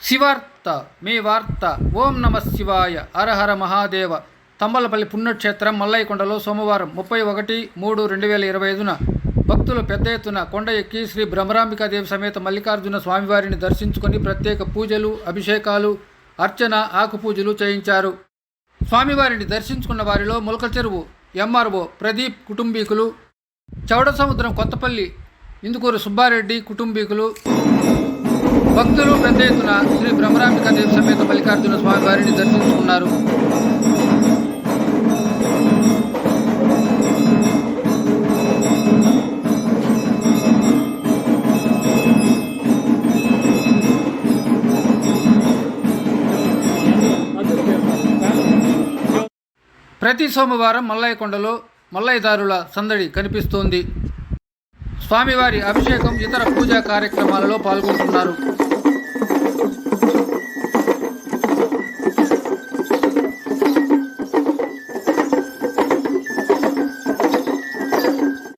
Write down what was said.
శివార్త మీ వార్త. ఓం నమ శివాయ. హరహర మహాదేవ. తంబలపల్లి పుణ్యక్షేత్రం మల్లయ్యకొండలో సోమవారం 31/3/2025న భక్తులు పెద్ద ఎత్తున కొండ ఎక్కి శ్రీ భ్రమరాంబికాదేవి సమేత మల్లికార్జున స్వామివారిని దర్శించుకొని ప్రత్యేక పూజలు, అభిషేకాలు, అర్చన, ఆకుపూజలు చేయించారు. స్వామివారిని దర్శించుకున్న వారిలో ములక చెరువు ఎంఆర్ఓ ప్రదీప్ కుటుంబీకులు, చౌడ సముద్రం కొత్తపల్లి ఇందుకూరు సుబ్బారెడ్డి కుటుంబీకులు, భక్తులు పెద్ద ఎత్తున శ్రీ భ్రమరాంబికాదేవి సమేత మల్లికార్జున స్వామివారిని దర్శించుకున్నారు. ప్రతి సోమవారం మల్లయ్యకొండలో మల్లయ్యదారుల సందడి కనిపిస్తోంది. స్వామివారి అభిషేకం, ఇతర పూజా కార్యక్రమాలలో పాల్గొంటున్నారు.